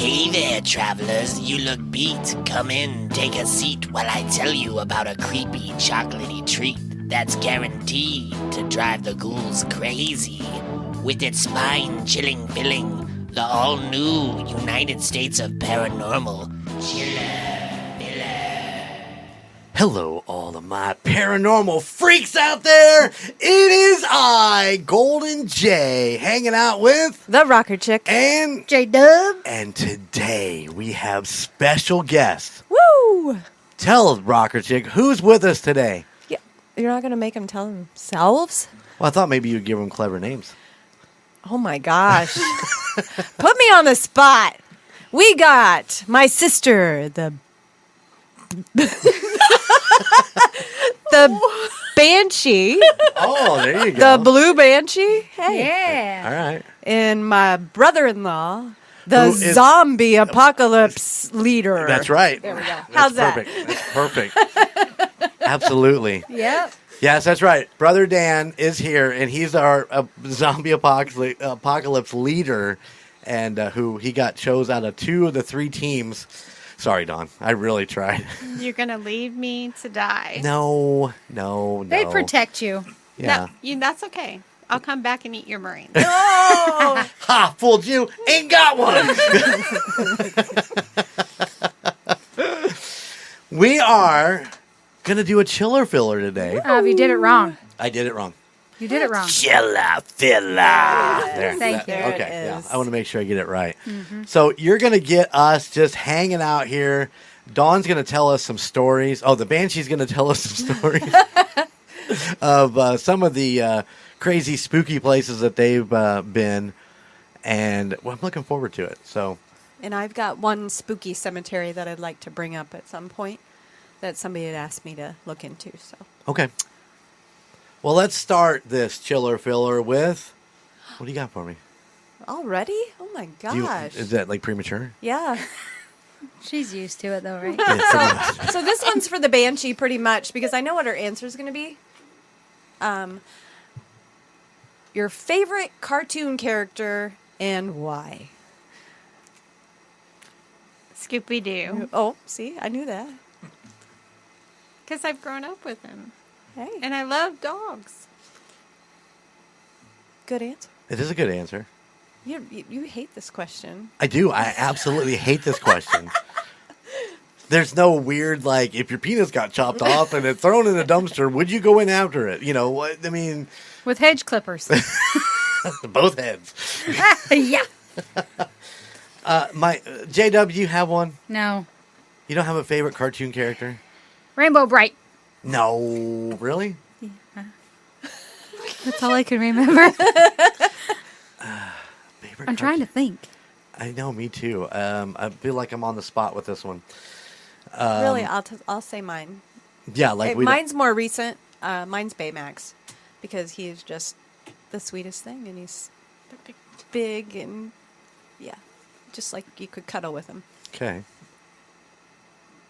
Hey there, travelers. You look beat. Come in, take a seat while I tell you about a creepy, chocolatey treat that's guaranteed to drive the ghouls crazy. With its spine-chilling filling, the all-new United States of Paranormal Chiller Filler. Hello, all of my paranormal freaks out there. It is I, Golden J, hanging out with the Rocker Chic and J-Dub. And today we have special guests. Woo! Tell Rocker Chic who's with us today. Yeah, you're not gonna make them tell themselves? Well, I thought maybe you'd give them clever names. Oh my gosh! Put me on the spot. We got my sister, the Banshee. Oh, there you go. The blue Banshee. Hey. Yeah. All right. And my brother-in-law, the Who is- zombie apocalypse leader. That's right. There we go. That's How's that? perfect. That's perfect. Absolutely. Yep. Yes, that's right. Brother Dan is here, and he's our zombie apocalypse leader, and who he got chose out of 2 of the 3 teams. Sorry, Don. I really tried. You're going to leave me to die. No. They protect you. Yeah. No, that's okay. I'll come back and eat your brains. Oh! Ha! Fooled you. Ain't got one. We are gonna do a chiller filler today. You did it wrong. I did it wrong. You did it wrong. Chiller Filler. There. Thank you. There it Okay. Yeah. is. I want to make sure I get it right. So you're gonna get us just hanging out here. Dawn's gonna tell us some stories. Oh, the Banshee's gonna tell us some stories of some of the crazy, spooky places that they've been, and well, I'm looking forward to it. So. And I've got one spooky cemetery that I'd like to bring up at some point that somebody had asked me to look into. So Okay. Well, let's start this chiller filler with. What do you got for me? already? Oh my gosh! Is that like premature? Yeah. She's used to it, though, right? Yeah, pretty much. So this one's for the Banshee, pretty much, because I know what her answer is going to be. Your favorite cartoon character and why? Scooby-Doo. Oh, see, I knew that. Because I've grown up with him. Hey, And I love dogs. good answer. It is a good answer. You hate this question. I do. I absolutely hate this question. There's no weird, like, if your penis got chopped off and it's thrown in a dumpster, would you go in after it? You know, what? I mean, With hedge clippers. both heads. Yeah. JW, you have one? No. You don't have a favorite cartoon character? Rainbow Bright. No. Really? That's all I can remember. Favorite I'm trying to think. I know, me too. I feel like I'm on the spot with this one. Really, I'll say mine. Yeah, like Mine's more recent. Mine's Baymax, because he is just the sweetest thing, and he's big and just like you could cuddle with him. Okay.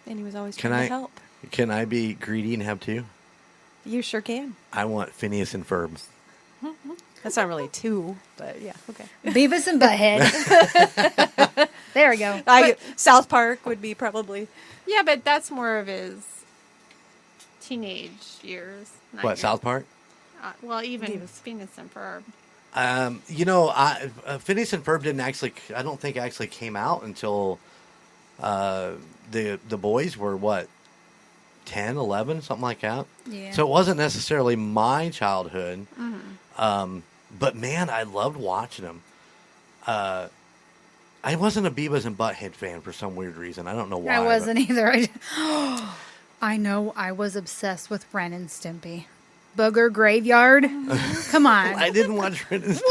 And he was always Can trying I- to help. Can I be greedy and have 2? You sure can. I want Phineas and Ferb. That's not really 2, but yeah, okay. Beavis and Butthead. There we go. South Park would be probably. Yeah, but that's more of his teenage years. not What, your- South Park? Well, even Divas. Phineas and Ferb. Phineas and Ferb didn't actually, I don't think actually came out until the boys were, what, 10, 11, something like that? Yeah. So it wasn't necessarily my childhood. But man, I loved watching them. I wasn't a Beavis and Butthead fan for some weird reason. I don't know why. I but- wasn't either. I know I was obsessed with Ren and Stimpy. Booger Graveyard. Come on. I didn't watch Ren and Stimpy.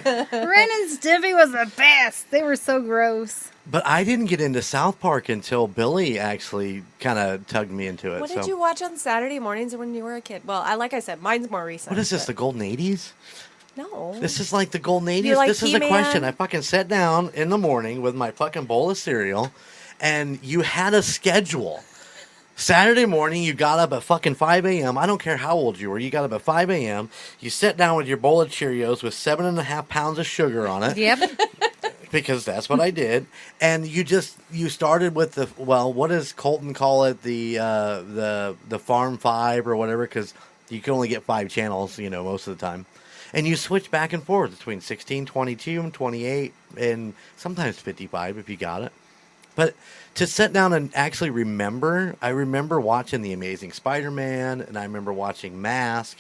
What? Ren and Stimpy was the best. They were so gross. But I didn't get into South Park until Billy actually kind of tugged me into it. What did you watch on Saturday mornings when you were a kid? Well, like I said, mine's more recent. What is this, but- the Golden 80s? No. This is like the Golden 80s. You like This is a He-Man? question. I fucking sat down in the morning with my fucking bowl of cereal, and you had a schedule. Saturday morning, you got up at fucking 5 a.m. I don't care how old you were. You got up at 5 a.m. You sat down with your bowl of Cheerios with 7.5 pounds of sugar on it. Yep. because that's what I did. And you started with what does Colton call it? The Farm 5 or whatever, because you can only get 5 channels, most of the time. And you switch back and forth between 16, 22, and 28, and sometimes 55 if you got it. But to sit down and actually remember, I remember watching The Amazing Spider-Man, and I remember watching Mask,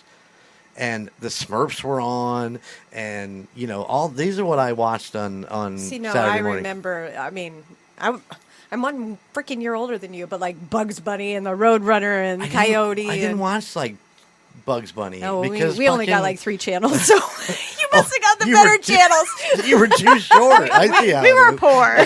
and the Smurfs were on, and all these are what I watched on Saturday morning. Remember. I mean, I'm 1 freaking year older than you, but like Bugs Bunny and the Roadrunner and Coyote. I didn't watch like Bugs Bunny. No, because we only got like 3 channels, so you must have got the you better were channels. You were too short. I see how We it were is. poor.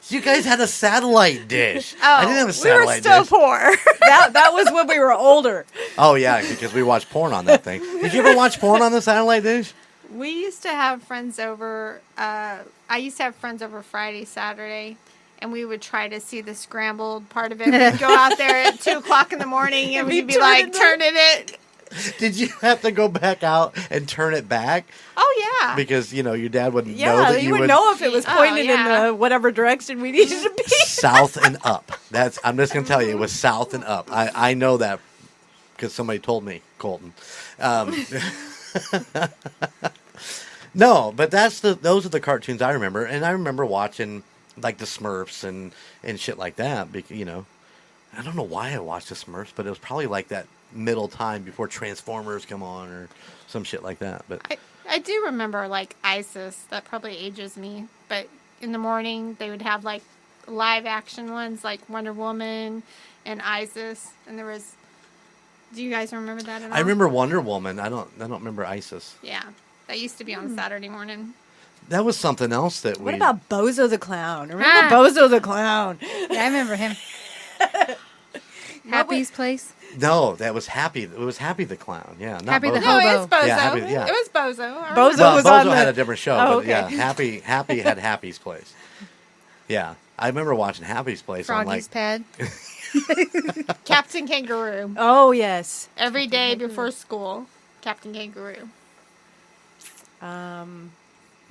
You guys had a satellite dish. Oh, I didn't have a satellite we were still dish. poor. that was when we were older. Oh yeah, because we watched porn on that thing. Did you ever watch porn on the satellite dish? We used to have friends over. I used to have friends over Friday, Saturday, and we would try to see the scrambled part of it. We'd go out there at 2:00 in the morning, and we'd be like, turning it. Did you have to go back out and turn it back? Oh yeah. Because your dad would know Yeah, that you would would know if it was Oh, pointed yeah. in the whatever direction we needed to be. south and up. I'm just gonna tell you, it was south and up. I know that because somebody told me, Colton. No, but those are the cartoons I remember, and I remember watching like the Smurfs and shit like that. Because I don't know why I watched the Smurfs, but it was probably like that middle time before Transformers come on or some shit like that. But I do remember like ISIS. That probably ages me. But in the morning they would have like live action ones like Wonder Woman and ISIS, and there was. Do you guys remember that at all? I remember Wonder Woman. I don't remember ISIS. Yeah, that used to be on Saturday morning. That was something else that What about Bozo the Clown? Remember Ah. Bozo the Clown? Yeah, I remember him. Happy's Place. No, that was Happy. It was Happy the Clown. Yeah, not Happy the Bozo. No, it Hobo. was Bozo. Yeah, Happy- yeah. It was Bozo. I Bozo remember. Well, was Bozo on had the- a different show, Oh, but okay. yeah, Happy had Happy's Place. Yeah, I remember watching Happy's Place on Froggy's Pad. Captain Kangaroo. Oh yes. Every day before school, Captain Kangaroo.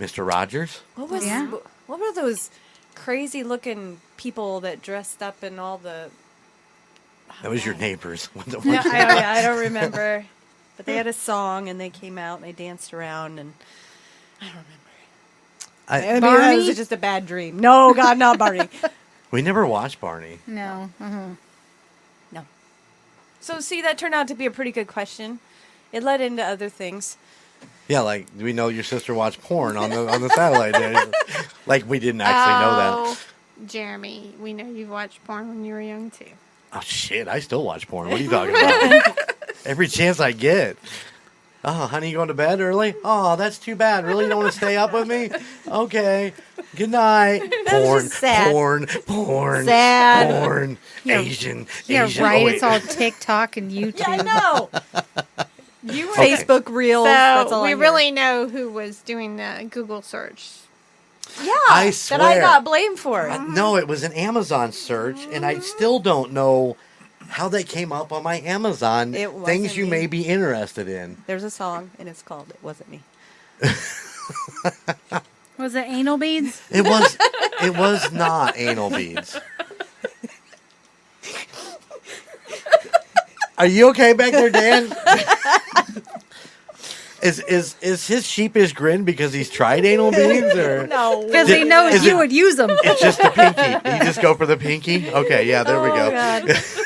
Mr. Rogers. What was? Yeah. What were those crazy looking people that dressed up in all the? That was your neighbors. No, I don't remember. But they had a song and they came out and they danced around and I don't remember. Maybe that was Barney? just a bad dream. No, God, not Barney. We never watched Barney. No. Uh-huh. No. So see, that turned out to be a pretty good question. It led into other things. Yeah, like we know your sister watched porn on the satellite dish. Like we didn't actually know that. Oh, Jeremy, we know you've watched porn when you were young too. Oh shit! I still watch porn. What are you talking about? Every chance I get. Oh, honey, you going to bed early? Oh, that's too bad. Really, you don't want to stay up with me? Okay. Good night. Porn, just sad. porn, Sad. porn. Yeah. Asian. Yeah, Asian. right. Oh, wait. It's all TikTok and YouTube. Yeah, I know. You were Facebook Reels. that's so all we I hear. really know who was doing the Google search. Yeah. I That I swear. got blamed for. No, it was an Amazon search, and I still don't know how they came up on my Amazon It wasn't things you me. may be interested in. There's a song and it's called "It Wasn't Me." Was it anal beads? It was not anal beads. Are you okay back there, Dan? Is his sheepish grin because he's tried anal beads, or No. Because he knows is you it- would use them. it's just the pinky? You just go for the pinky. Okay, yeah, there we go. God. This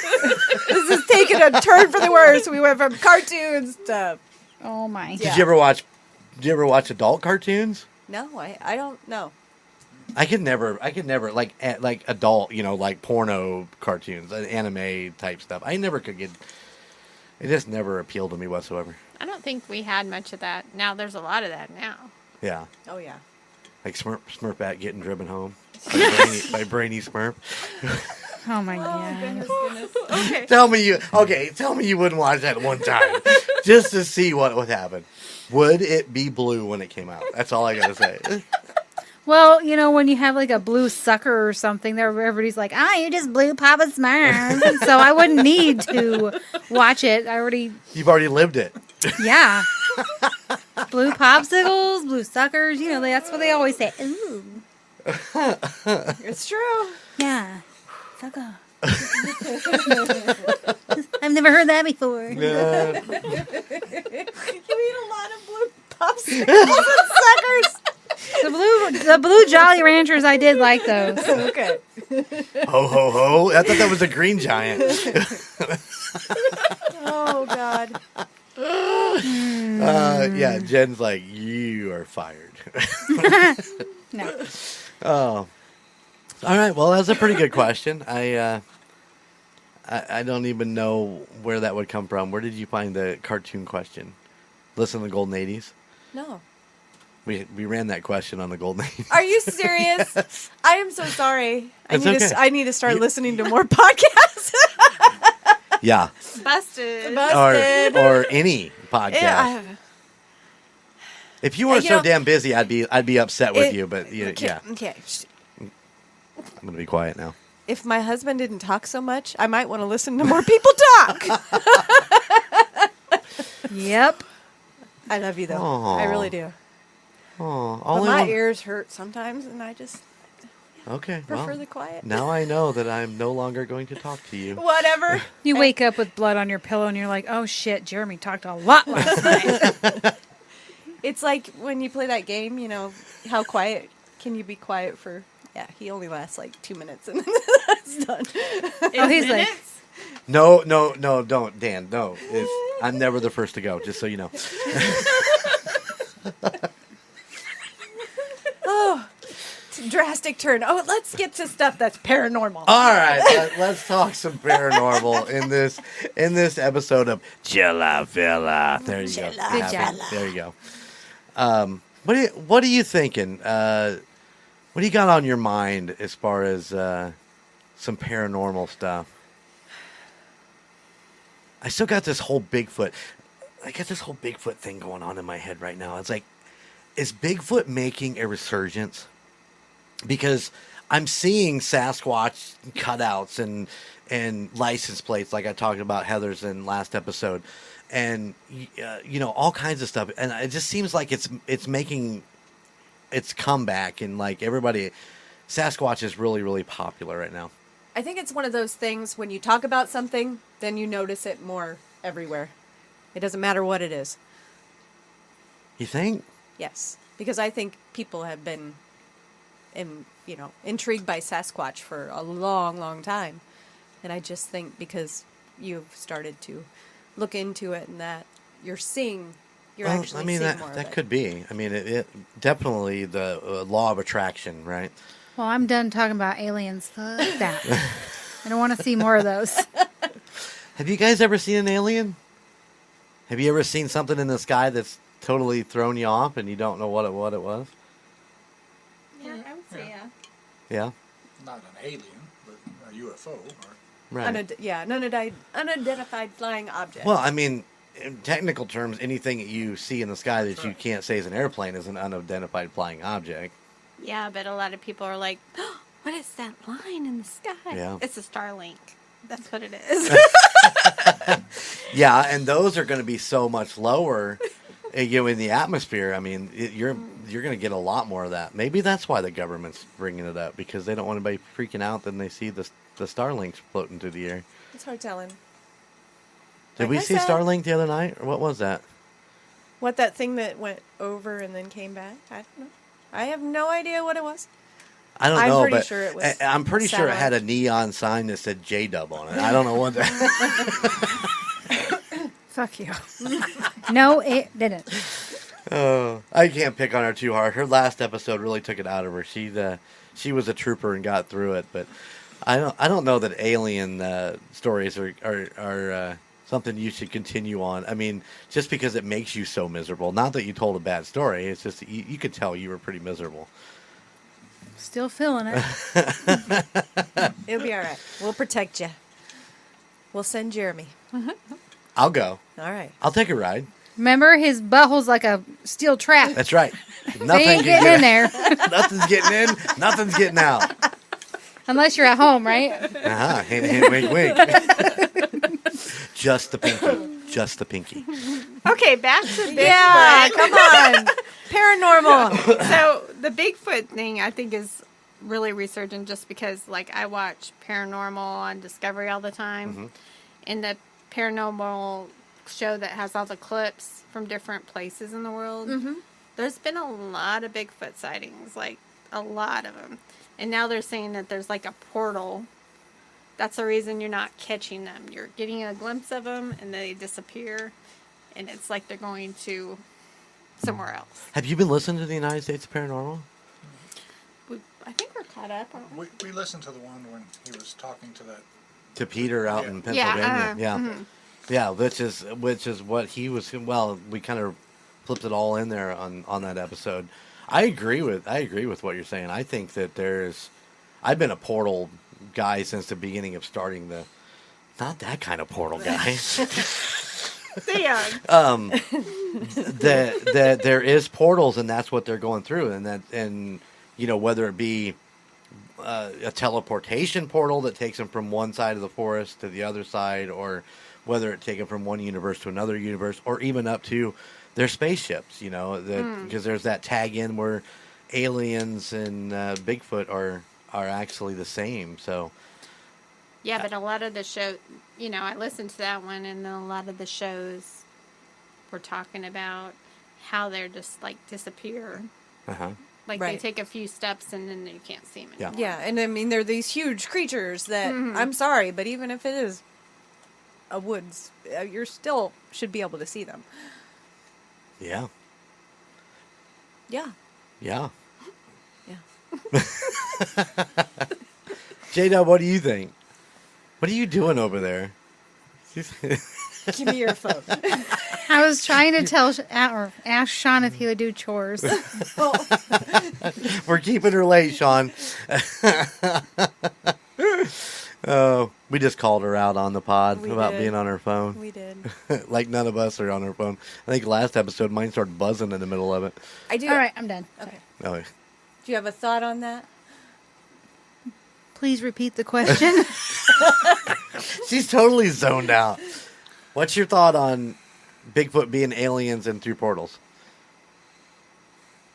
is taking a turn for the worse. We went from cartoons to Oh my. Did you ever watch adult cartoons? no. I don't know. I could never like adult, like porno cartoons, anime type stuff. I never could get. It just never appealed to me whatsoever. I don't think we had much of that. Now there's a lot of that now. Yeah, Oh yeah. like Smurfette getting driven home by Brainy Smurf. Oh my god. Okay. Tell me you wouldn't watch that one time just to see what would happen. Would it be blue when it came out? That's all I gotta say. Well, when you have like a blue sucker or something, there everybody's like, you just blew Papa Smurf. So I wouldn't need to watch it. You've already lived it. Yeah. Blue popsicles, blue suckers. You know, that's what they always say. Ooh. It's true. Yeah. Sucker. I've never heard that before. You eat a lot of blue popsicles and suckers. The blue Jolly Ranchers, I did like those. Okay. Ho, ho, ho. I thought that was a green giant. Oh, God. Yeah, Jen's like, you are fired. No. Oh. All right. Well, that's a pretty good question. I don't even know where that would come from. Where did you find the cartoon question? Listen to the Golden 80s? No. We ran that question on the Golden 80s. Are you serious? Yes. I am so sorry. It's okay. I need to start listening to more podcasts. Yeah. Busted. Busted. Or any podcast. Yeah, If you weren't You so know, damn busy, I'd be upset with you. But okay, yeah, Okay. I'm gonna be quiet now. If my husband didn't talk so much, I might want to listen to more people talk. Yep. I love you, though. Aw. I really do. Oh, But my ears hurt sometimes, and I just Okay. prefer Well, the quiet. now I know that I'm no longer going to talk to you. Whatever. You wake up with blood on your pillow and you're like, oh shit, Jeremy talked a lot last night. It's like when you play that game, you know, how quiet can you be quiet for? Yeah, he only lasts like 2 minutes, and then that's done. Oh, he's like, No, don't, Dan. No, I'm never the first to go. Just so you know. Oh, it's a drastic turn. Oh, let's get to stuff that's paranormal. All right, let's talk some paranormal in this episode of Chilla Villa. There you go. Good job. There you go. What are you thinking? What do you got on your mind as far as some paranormal stuff? I still got this whole Bigfoot. I got this whole Bigfoot thing going on in my head right now. It's like, is Bigfoot making a resurgence? Because I'm seeing Sasquatch cutouts and license plates, like I talked about Heather's in last episode, and all kinds of stuff. And it just seems like it's making its comeback, and like Sasquatch is really, really popular right now. I think it's one of those things when you talk about something, then you notice it more everywhere. It doesn't matter what it is. You think? Yes, because I think people have been, intrigued by Sasquatch for a long, long time, and I just think because you've started to look into it and that you're seeing, actually seeing more of it. That could be. I mean, it definitely the law of attraction, right? well, I'm done talking about aliens. Fuck that. I don't want to see more of those. Have you guys ever seen an alien? Have you ever seen something in the sky that's totally thrown you off and you don't know what it was? Yeah, I would say yeah. Yeah? Not an alien, but a UFO. Or Right. An unidentified flying object. Well, I mean, in technical terms, anything that you see in the sky that you can't say is an airplane is an unidentified flying object. Yeah, but a lot of people are like, oh, what is that line in the sky? Yeah. It's a Starlink. That's what it is. Yeah, and those are going to be so much lower in the atmosphere. I mean, you're going to get a lot more of that. Maybe that's why the government's bringing it up, because they don't want anybody freaking out when they see the Starlinks floating through the air. It's hard telling. Did Like we I see said- Starlink the other night, or what was that? What, that thing that went over and then came back? I don't know. I have no idea what it was. I don't I'm know, pretty but sure it was I'm pretty sure it had a satellite. neon sign that said J-Dub on it. I don't know what that. Fuck you. No, it didn't. Oh, I can't pick on her too hard. Her last episode really took it out of her. She was a trooper and got through it, but I don't know that alien stories are something you should continue on. I mean, just because it makes you so miserable. Not that you told a bad story. It's just you could tell you were pretty miserable. Still feeling it. It'll be all right. We'll protect you. We'll send Jeremy. I'll go. All right. I'll take a ride. Remember, his butthole's like a steel trap. That's right. They Nothing ain't can getting in there. Nothing's getting in. Nothing's getting out. Unless you're at home, right? Hint, hint, wink, wink. Just the pinky. Just the pinky. Okay, back to Bigfoot. Yeah, come on. Paranormal. So the Bigfoot thing, I think, is really resurgent just because, like, I watch Paranormal on Discovery all the time, and the Paranormal show that has all the clips from different places in the world. There's been a lot of Bigfoot sightings, like a lot of them, and now they're saying that there's like a portal. That's the reason you're not catching them. You're getting a glimpse of them, and they disappear, and it's like they're going to somewhere else. Have you been listening to the United States Paranormal? I think we're caught up. Aren't we? We listened to the one when he was talking to that. To Peter out Yeah. in Yeah, Pennsylvania. Yeah, which is what he was. Well, we kind of flipped it all in there on that episode. I agree with what you're saying. I think that I've been a portal guy since the beginning of starting the. Not that kind of portal guy. that there is portals, and that's what they're going through, and whether it be a teleportation portal that takes them from one side of the forest to the other side, or whether it take them from one universe to another universe, or even up to their spaceships. Because there's that tag in where aliens and Bigfoot are actually the same. So. Yeah, but a lot of the show, I listened to that one, and then a lot of the shows were talking about how they're just like disappear. Like they Right. take a few steps and then you can't see them anymore. Yeah, and I mean, they're these huge creatures that, I'm sorry, but even if it is a woods, you still should be able to see them. Yeah. Yeah. Yeah. Yeah. J-Dub, what do you think? What are you doing over there? Give me your phone. I was trying to tell or ask Sean if he would do chores. We're keeping her late, Sean. We just called her out on the pod We about did. being on her phone. We did. Like none of us are on her phone. I think last episode mine started buzzing in the middle of it. I do. All right, I'm done. Okay. Oh, Do you have a thought on that? Please repeat the question. she's totally zoned out. What's your thought on Bigfoot being aliens and through portals?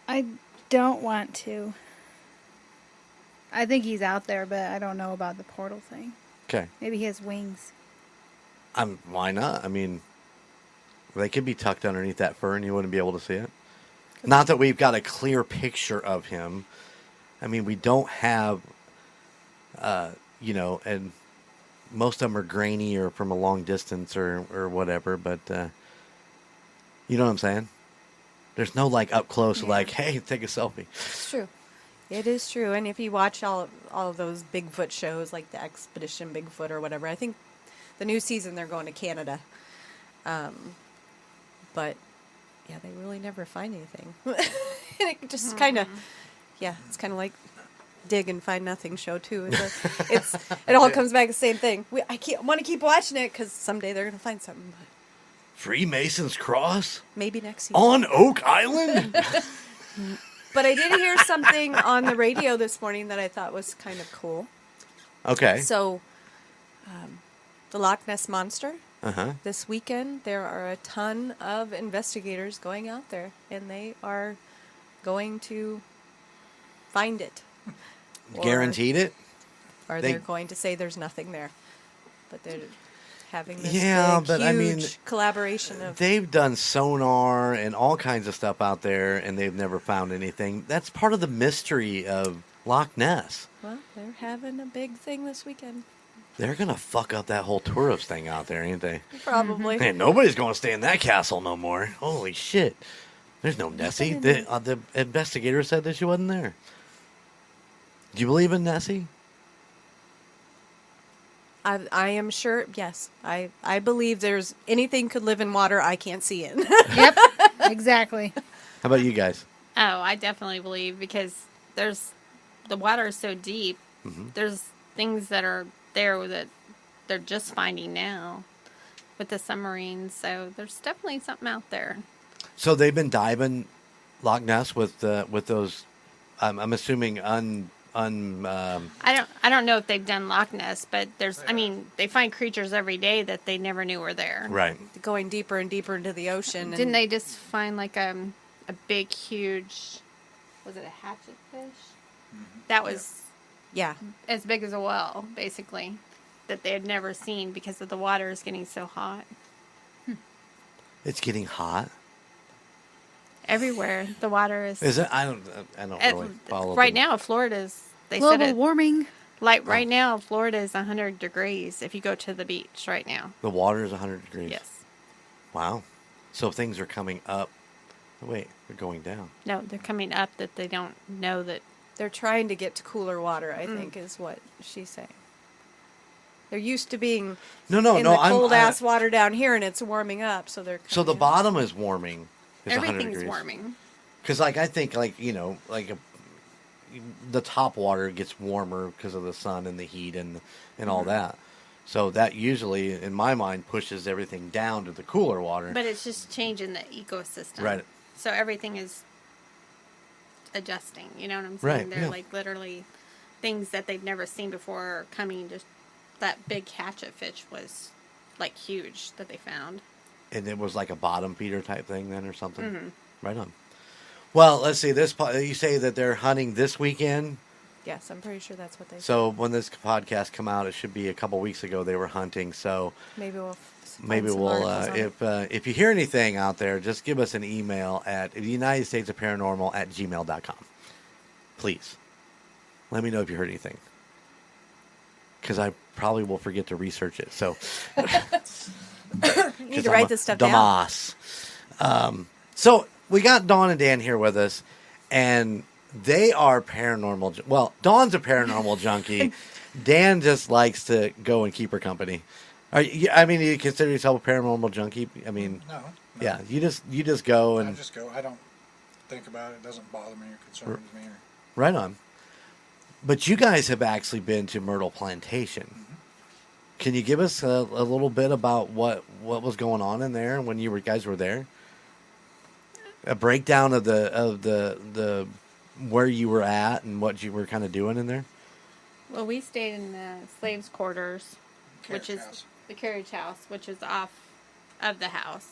I don't want to. I think he's out there, but I don't know about the portal thing. Okay. Maybe he has wings. Why not? I mean, they could be tucked underneath that fur and you wouldn't be able to see it. Not that we've got a clear picture of him. I mean, we don't have, and most of them are grainy or from a long distance or whatever, but you know what I'm saying? There's no like up close, like, hey, take a selfie. It's true. It is true. And if you watch all of those Bigfoot shows, like the Expedition Bigfoot or whatever, I think the new season they're going to Canada. But yeah, they really never find anything. And it just kind of, it's kind of like dig and find nothing show too. It all comes back the same thing. I want to keep watching it because someday they're going to find something. But Freemason's Cross maybe next season. on Oak Island? But I did hear something on the radio this morning that I thought was kind of cool. Okay. So, the Loch Ness Monster. Uh-huh. This weekend, there are a ton of investigators going out there, and they are going to find it. Or- Guaranteed it? Or They- they're going to say there's nothing there. But they're having this Yeah, big, but huge I mean, collaboration of... They've done sonar and all kinds of stuff out there, and they've never found anything. That's part of the mystery of Loch Ness. Well, they're having a big thing this weekend. They're going to fuck up that whole tourist thing out there, ain't they? Probably. Man, nobody's going to stay in that castle no more. Holy shit. There's no Nessie. The investigator said that she wasn't there. Do you believe in Nessie? I am sure, yes. I believe there's anything could live in water I can't see in. Yep, exactly. How about you guys? Oh, I definitely believe because the water is so deep. Mm-hmm. There's things that are there that they're just finding now with the submarines. So there's definitely something out there. So they've been diving Loch Ness with those, I'm assuming, I don't know if they've done Loch Ness, but they find creatures every day that they never knew were there. right. Going deeper and deeper into the ocean. Didn't they just find like a big, huge, was it a hatchet fish? That was Yeah. as big as a well, basically, that they had never seen because of the water is getting so hot. It's getting hot. Everywhere the water is. Is it? I don't really follow. Right now, Florida's. They Global said it. warming. Like right now, Florida is 100 degrees if you go to the beach right now. The water is 100 degrees. Yes. Wow. So things are coming up. Wait, they're going down. No, they're coming up that they don't know that. They're trying to get to cooler water, I think, is what she's saying. They're used to being No, in the I'm cold ass water down here, and it's warming up, so they're. So the coming up. bottom is warming. It's 100 Everything's degrees. warming. Because, like, I think, like, you know, like the top water gets warmer because of the sun and the heat and all that. So that usually, in my mind, pushes everything down to the cooler water. But it's just changing the ecosystem. Right. So everything is adjusting. You know what I'm saying? Right, They're yeah. like literally things that they've never seen before are coming. Just that big hatchet fish was like huge that they found. And it was like a bottom feeder type thing then or something? Mm-hmm. Right on. Well, let's see. You say that they're hunting this weekend. Yes, I'm pretty sure that's what they. So when this podcast come out, it should be a couple weeks ago they were hunting. So Maybe we'll. maybe we'll if you hear anything out there, just give us an email at UnitedStatesOfParanormal@gmail.com. Please, let me know if you heard anything, because I probably will forget to research it. So You need to write this stuff down. Damas. So we got Dawn and Dan here with us, and they are paranormal. Well, Dawn's a paranormal junkie. Dan just likes to go and keep her company. I mean, you consider yourself a paranormal junkie? I mean, No. yeah, you just go I and just go. I don't think about it. It doesn't bother me or concerns me. right on. But you guys have actually been to Myrtle Plantation. Can you give us a little bit about what was going on in there when guys were there? A breakdown of the where you were at and what you were kind of doing in there. Well, we stayed in the slaves' quarters, which is House. the carriage house, which is off of the house.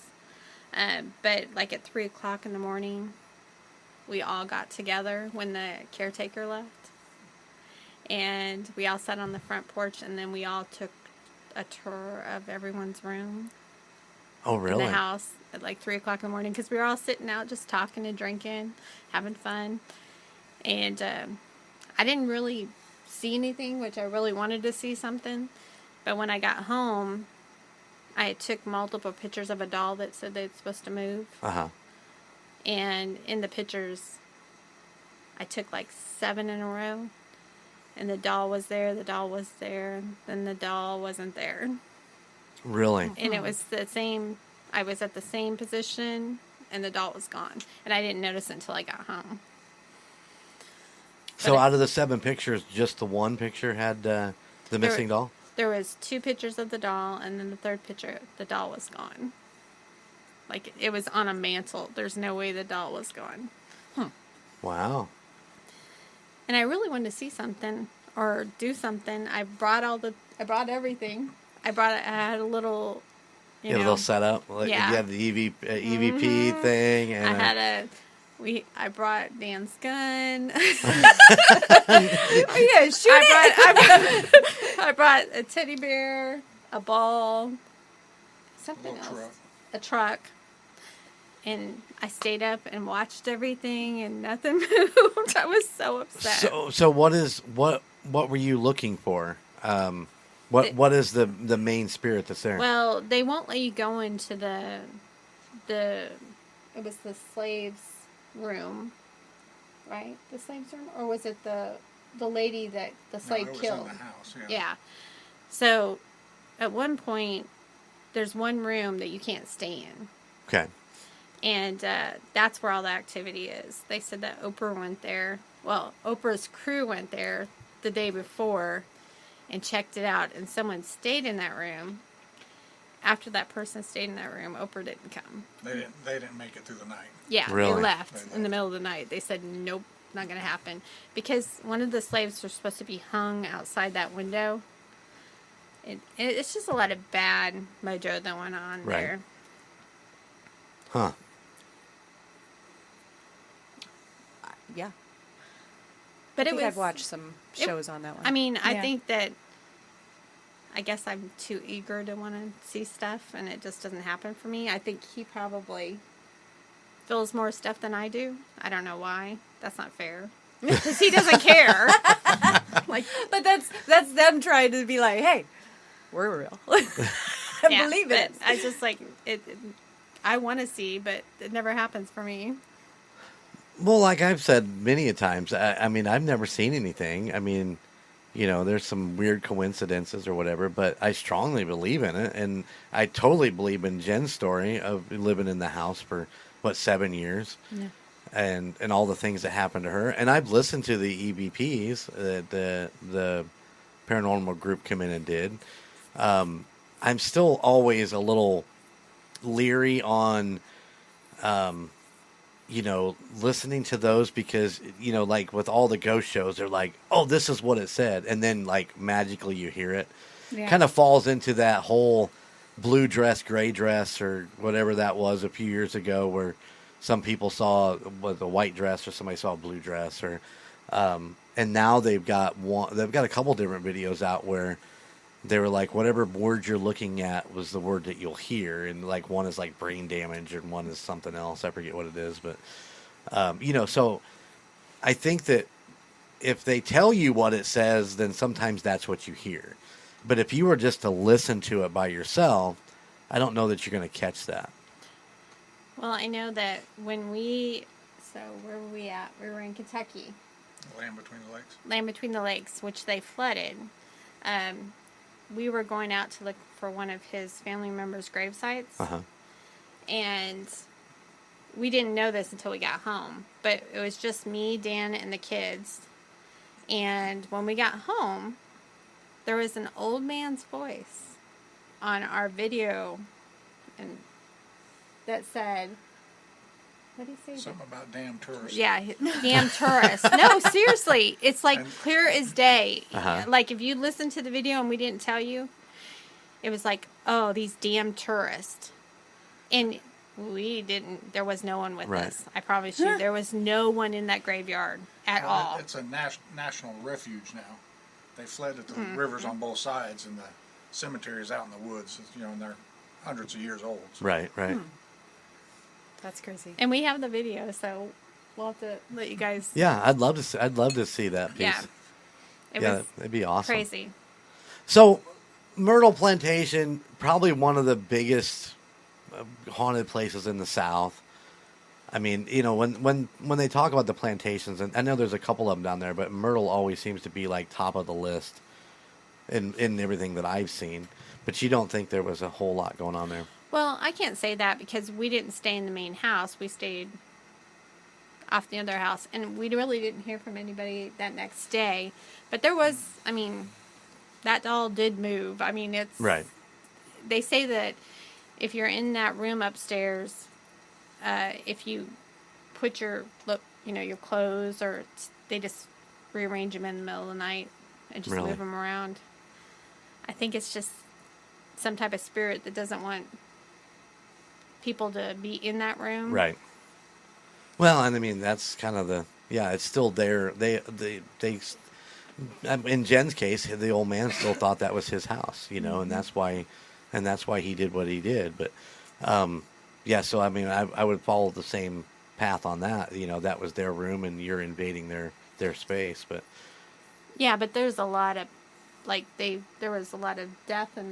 But like at 3:00 in the morning, we all got together when the caretaker left, and we all sat on the front porch, and then we all took a tour of everyone's room Oh, really? in the house at like 3:00 in the morning because we were all sitting out just talking and drinking, having fun, and I didn't really see anything, which I really wanted to see something. But when I got home, I took multiple pictures of a doll that said they're supposed to move. Uh-huh. And in the pictures, I took like 7 in a row. And the doll was there, the doll was there, then the doll wasn't there. Really? And it was the same, I was at the same position, and the doll was gone. And I didn't notice it until I got home. So out of the 7 pictures, just the one picture had the missing doll? There was 2 pictures of the doll, and then the third picture, the doll was gone. Like, it was on a mantle. There's no way the doll was gone. Wow. And I really wanted to see something or do something. I brought everything. I had a little, You had a little setup? Like Yeah. You had the EVP thing? And I brought Dan's gun. Oh, yeah, shoot it. I brought a teddy bear, a ball, something Little else. truck. A truck. And I stayed up and watched everything, and nothing moved. I was so upset. So what were you looking for? What is the main spirit that's there? Well, they won't let you go into it was the slaves' room, right? The slaves' room, or was it the lady that the slave No, it killed? was in the house. Yeah. Yeah. So, at one point, there's one room that you can't stay in. Okay. And that's where all the activity is. They said that Oprah went there. Well, Oprah's crew went there the day before and checked it out. And someone stayed in that room. After that person stayed in that room, Oprah didn't come. They didn't make it through the night. Yeah, Really? they left in the middle of the night. They said, nope, not going to happen. Because one of the slaves were supposed to be hung outside that window. It's just a lot of bad mojo that went on Right. there. Huh. Yeah. But I think I've watched some shows on that one. I mean, I Yeah. think that I guess I'm too eager to want to see stuff, and it just doesn't happen for me. I think he probably feels more stuff than I do. I don't know why. That's not fair. Because he doesn't care. like, but that's them trying to be like, hey, we're real. Yeah, Believe but it. I just like it. I want to see, but it never happens for me. Well, like I've said many a times, I mean, I've never seen anything. I mean, you know, there's some weird coincidences or whatever, but I strongly believe in it. And I totally believe in Jen's story of living in the house for, 7 years? Yeah. And all the things that happened to her. And I've listened to the EVPs that the paranormal group come in and did. I'm still always a little leery on, you know, listening to those because, you know, like with all the ghost shows, they're like, oh, this is what it said. And then like magically you hear it. Yeah. Kind of falls into that whole blue dress, gray dress, or whatever that was a few years ago where some people saw with a white dress or somebody saw a blue dress or, and now they've got a couple different videos out where they were like, whatever word you're looking at was the word that you'll hear. And like one is like brain damage and one is something else. I forget what it is, but, you know, so I think that if they tell you what it says, then sometimes that's what you hear. But if you were just to listen to it by yourself, I don't know that you're going to catch that. Well, I know that where were we at? We were in Kentucky. Land Between the Lakes. Land Between the Lakes, which they flooded. We were going out to look for one of his family members' grave sites. Uh-huh. And we didn't know this until we got home. But it was just me, Dan, and the kids. And when we got home, there was an old man's voice on our video and that said, what did he say? Something about damn tourists. Yeah, damn tourists. No, seriously. It's like And- clear as day. Uh-huh. Like if you listened to the video and we didn't tell you, it was like, oh, these damn tourists. And we didn't, there was no one with Right. us. I promise you, there was no one in that graveyard at Well, all. It's a national refuge now. They fled at the Mm-hmm. rivers on both sides, and the cemetery is out in the woods. You know, and they're hundreds of years old. So. Right. That's crazy. And we have the video, so we'll have to let you guys. Yeah, I'd love to see that piece. Yeah. It Yeah, was that'd be awesome. crazy. So, Myrtle Plantation, probably one of the biggest haunted places in the South. I mean, you know, when they talk about the plantations, and I know there's a couple of them down there, but Myrtle always seems to be like top of the list in everything that I've seen. But you don't think there was a whole lot going on there? Well, I can't say that because we didn't stay in the main house. We stayed off the other house, and we really didn't hear from anybody that next day. But there was, I mean, that doll did move. I mean, it's Right. They say that if you're in that room upstairs, if you put your clothes, or they just rearrange them in the middle of the night and just Really? move them around. I think it's just some type of spirit that doesn't want people to be in that room. Right. Well, and I mean that's kind of it's still there. They in Jen's case, the old man still thought that was his house, you know, and that's why he did what he did. But yeah, so I mean, I would follow the same path on that. You know, that was their room, and you're invading their space. But Yeah, but there's a lot of there was a lot of death in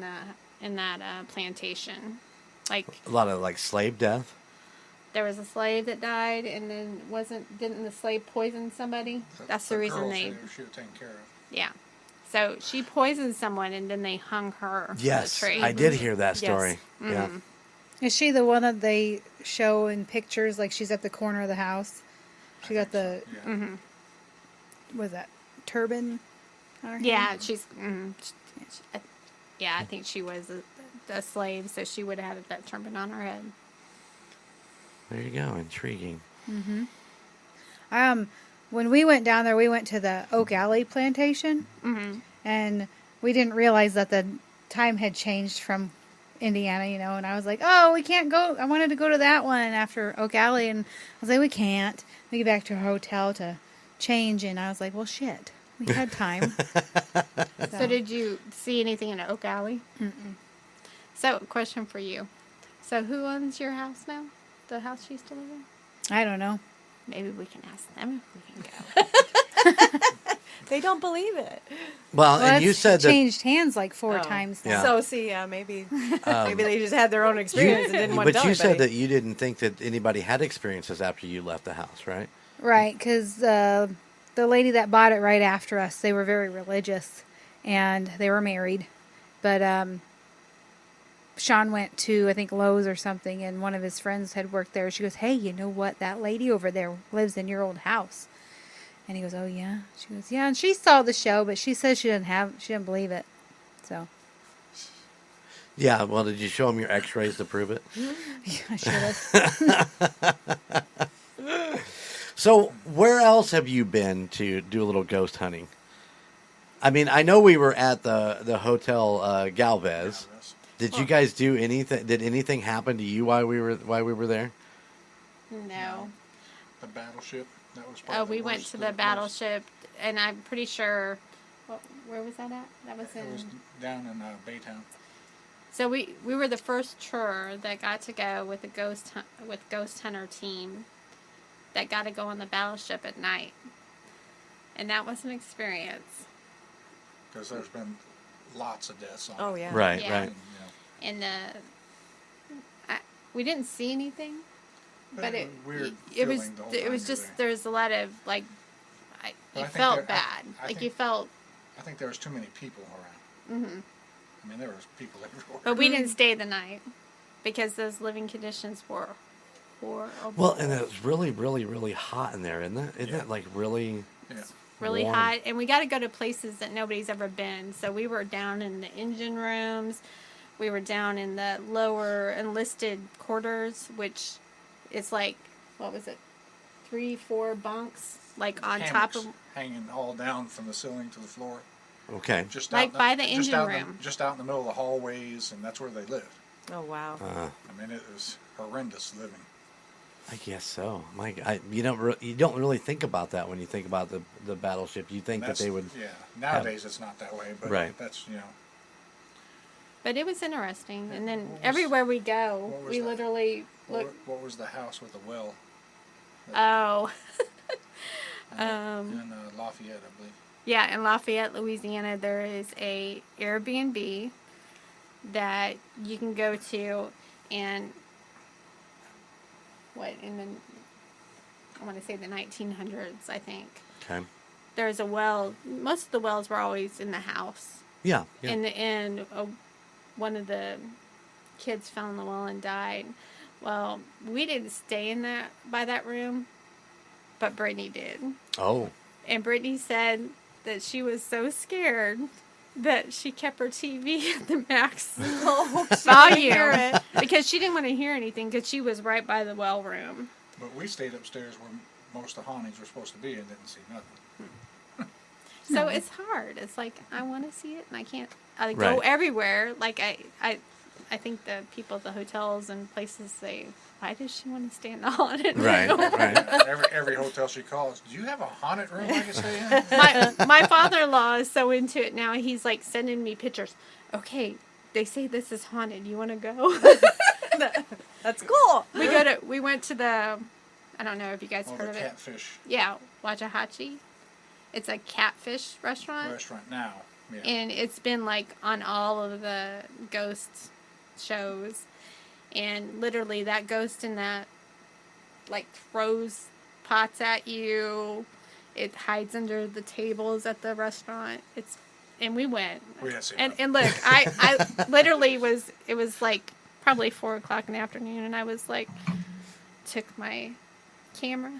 that plantation. Like a lot of like slave death. there was a slave that died, and then didn't the slave poison somebody? That's the reason girl they. she was taken care of. Yeah. So she poisoned someone, and then they hung her Yes, from the tree. I did hear that story. Yes. Yeah. Is she the one that they show in pictures? Like she's at the corner of the house. She got the Yeah. what is that turban? On her head? Yeah, she's. Yeah, I think she was a slave, so she would have had that turban on her head. There you go. Intriguing. when we went down there, we went to the Oak Alley plantation, and we didn't realize that the time had changed from Indiana, and I was like, oh, we can't go. I wanted to go to that one after Oak Alley, and I was like, we can't. We get back to our hotel to change, and I was like, well, shit. We had time. So did you see anything in Oak Alley? Mm-mm. So, question for you. So who owns your house now? The house you used to live in? I don't know. Maybe we can ask them if we can go. They don't believe it. Well, and It's you said that changed hands like 4 Oh. times now. Yeah. So see, maybe they just had their own experience and didn't want to but tell you said anybody. that you didn't think that anybody had experiences after you left the house, right? Right, because the lady that bought it right after us, they were very religious, and they were married. But Sean went to, I think, Lowe's or something, and one of his friends had worked there. She goes, hey, you know what? That lady over there lives in your old house. And he goes, oh, yeah? She goes, yeah, and she saw the show, but she says she didn't believe it. So, Yeah. Well, did you show them your X-rays to prove it? yeah, I should have. So, where else have you been to do a little ghost hunting? I mean, I know we were at the Hotel Galvez. Did you guys do anything? Did anything happen to you while we were there? No. The battleship. That was Oh, probably we the went worst to of the most. battleship, and I'm pretty sure. Where was that at? That was It was in. down in Baytown. So we were the first tour that got to go with the Ghost Hunter team that got to go on the battleship at night, and that was an experience. Because there's been lots of deaths on Oh it. yeah. Right, Yeah. right. And we didn't see anything, but it Weird it was feeling the whole it time was you were just there. there's a lot of like But you I think felt there- bad, I like think- you felt. I think there was too many people around. Hmm. I mean, there was people everywhere. But we didn't stay the night because those living conditions were horrible. Well, and it's really, really, really hot in there, isn't it? Isn't it like really? Yeah. Really warm? hot, and we got to go to places that nobody's ever been. So we were down in the engine rooms, we were down in the lower enlisted quarters, which is like, what was it, 3-4 bunks, like on top of, Hammocks hanging all down from the ceiling to the floor. Okay. Just Like out by the just engine out in room. just out in the middle of the hallways, and that's where they lived. Oh wow. I mean, it was horrendous living. I guess so. You don't really think about that when you think about the battleship. You think that That's- they would. Yeah. Nowadays, it's not that way, but Right. that's but it was interesting. And then What was- everywhere we go, what was we that? literally look. What was the house with the well? Oh, In Lafayette, I believe. yeah, in Lafayette, Louisiana, there is a Airbnb that you can go to, and I want to say the 1900s, I think. Okay. There's a well. Most of the wells were always in the house. Yeah. Yeah. In the end, one of the kids fell in the well and died. Well, we didn't stay in by that room, but Brittany did. Oh. And Brittany said that she was so scared that she kept her TV at the max volume because she didn't want to hear anything because she was right by the well room. But we stayed upstairs where most of the hauntings were supposed to be and didn't see nothing. So it's hard. It's like I want to see it and I can't. I go Right. everywhere. Like I think the people at the hotels and places say, "Why does she want to stay in the haunted room?" Right. Right. Every hotel she calls, do you have a haunted room I can stay in? my father-in-law is so into it now. He's like sending me pictures. Okay, they say this is haunted. You want to go? That's cool. We went to the. I don't know if you guys Oh, heard the of it. catfish Yeah, Wajahachi. It's a catfish restaurant. restaurant now. Yeah. And it's been like on all of the ghost shows. And literally that ghost in that like throws pots at you. It hides under the tables at the restaurant. And we went. We didn't see And nothing. and look, I literally it was like probably 4:00 in the afternoon, and I was like took my camera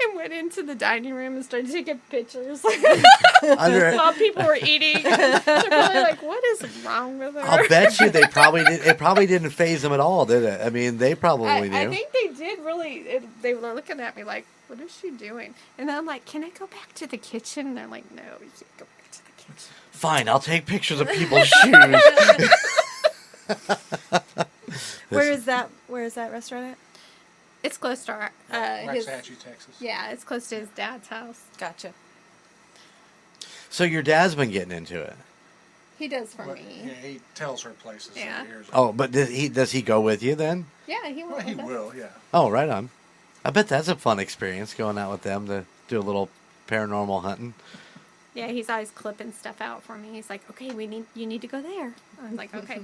and went into the dining room and started taking pictures while people were eating. They're probably like, "What is wrong with her?" I'll bet you they probably did. It probably didn't phase them at all, did it? I mean, they probably knew. I think they did really. They were looking at me like, what is she doing? And then I'm like, can I go back to the kitchen? And they're like, no, you can't go back to the kitchen. Fine, I'll take pictures of people's shoes. Where is that restaurant at? It's close to our, his, Waxahachie, Texas. yeah, it's close to his dad's house. Gotcha. So your dad's been getting into it. He does for Well, me. yeah, he tells her places. Yeah. Over here, so- Oh, but does he go with you then? Yeah, he will. Well, he will, yeah. Oh, right on. I bet that's a fun experience going out with them to do a little paranormal hunting. Yeah, he's always clipping stuff out for me. He's like, okay, you need to go there. I'm like, okay.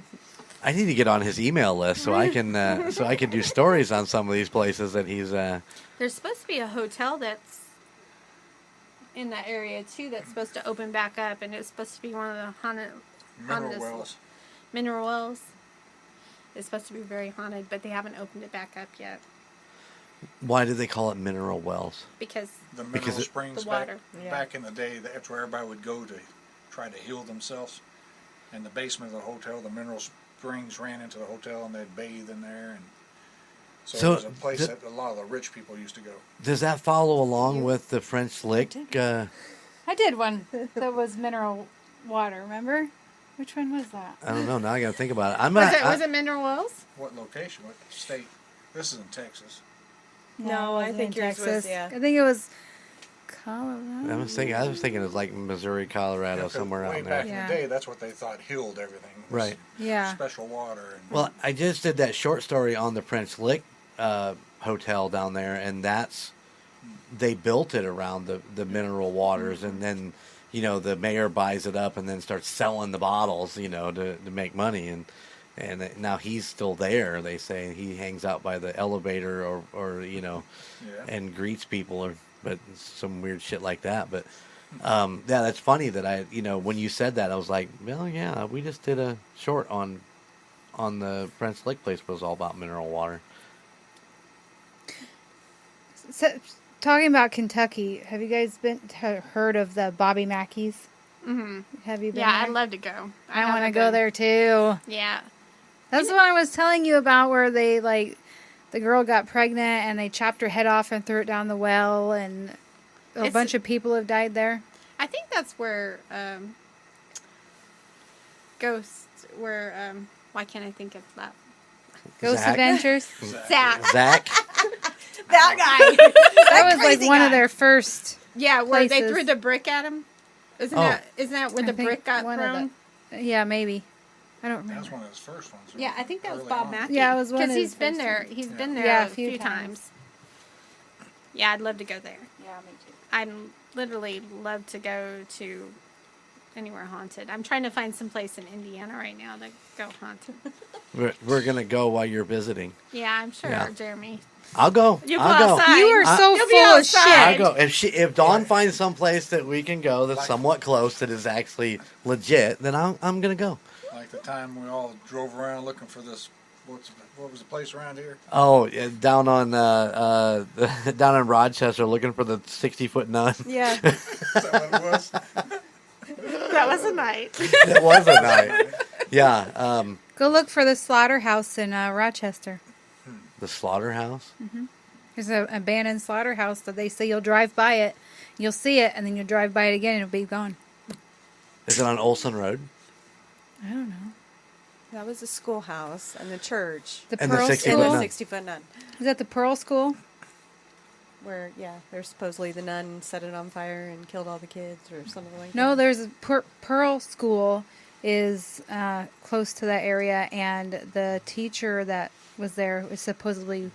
I need to get on his email list so I can do stories on some of these places that he's. There's supposed to be a hotel that's in that area too that's supposed to open back up, and it's supposed to be one of the haunted Mineral wells. Mineral wells. It's supposed to be very haunted, but they haven't opened it back up yet Why do they call it mineral wells? because The mineral Because springs the water. back in the day, that's where everybody would go to try to heal themselves. In the basement of the hotel, the mineral springs ran into the hotel and they'd bathe in there. And so it was a place that a lot of the rich people used to go. Does that follow along with the French Lick? I did one that was mineral water. Remember? Which one was that? I don't know. Now I got to think about it. was it Mineral Wells? What location? What state? This is in Texas. No, it I wasn't think in yours was, Texas. yeah. I think it was Colorado. I was thinking it was like Missouri, Colorado, Yeah, 'cause somewhere way out back there. in the day, that's what they thought healed everything. was Right. Yeah. Special water. And Well, I just did that short story on the French Lick hotel down there, and they built it around the mineral waters, and then the mayor buys it up and then starts selling the bottles, to make money, and now he's still there. They say he hangs out by the elevator or yeah. and greets people but some weird shit like that. But yeah, that's funny that when you said that, I was like, well, yeah, we just did a short on the French Lick place, was all about mineral water. So, talking about Kentucky, have you guys heard of the Bobby Mackey's? Mm-hmm. Have you been Yeah, there? I'd love to go. I want to haven't go been. there too. Yeah. That's the one I was telling you about, where they the girl got pregnant and they chopped her head off and threw it down the well, and a bunch of people have died there. I think that's where why can't I think of that? Ghost Zach? Adventures. Zach. Zach? That guy. That was like crazy one of guy. their first. Yeah, where they Places. threw the brick at him. Isn't Oh. that where I the think brick got one of thrown? Yeah, maybe. I don't That was remember. one of his first ones. Yeah, I think that was early Bob on. Mackey. Yeah, it was one of he's his been first there. ones. He's been there Yeah, a few times. Yeah, I'd love to go there. Yeah, me too. I'd literally love to go to anywhere haunted. I'm trying to find some place in Indiana right now to go haunted. We're going to go while you're visiting. Yeah, I'm sure, Yeah. Jeremy. I'll go. You'll I'll go go. outside. You are so You'll be full of outside. shit. I'll go. If Dawn finds some place that we can go that's somewhat close, that is actually legit, then I'm going to go. Like the time we all drove around looking for this. What was the place around here? Oh, yeah, down down in Rochester, looking for the 60-foot nun. Yeah. Is that what it was? That was a night. It was a night. Yeah. Go look for the slaughterhouse in Rochester. The slaughterhouse. There's an abandoned slaughterhouse that they say you'll drive by it, you'll see it, and then you'll drive by it again and it'll be gone. Is it on Olson Road? I don't know. That was the schoolhouse and the church. The And the Pearl 60 And foot the nun. School? 60-foot nun. Is that the Pearl School? Where, there's supposedly the nun set it on fire and killed all the kids or something like No, that. there's a Pearl School is close to that area, and the teacher that was there was supposedly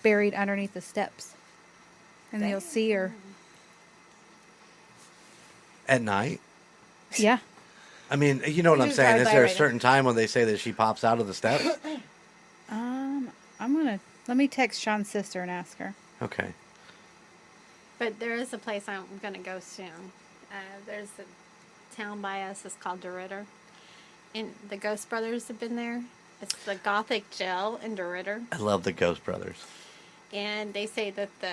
buried underneath the steps. And you'll see her. At night? Yeah. I mean, you know what I'm just saying. drive Is by there a right now. certain time when they say that she pops out of the steps? Let me text Sean's sister and ask her. Okay. But there is a place I'm going to go soon. There's a town by us. It's called DeRidder. And the Ghost Brothers have been there. It's the Gothic Jail in DeRidder. I love the Ghost Brothers. And they say that would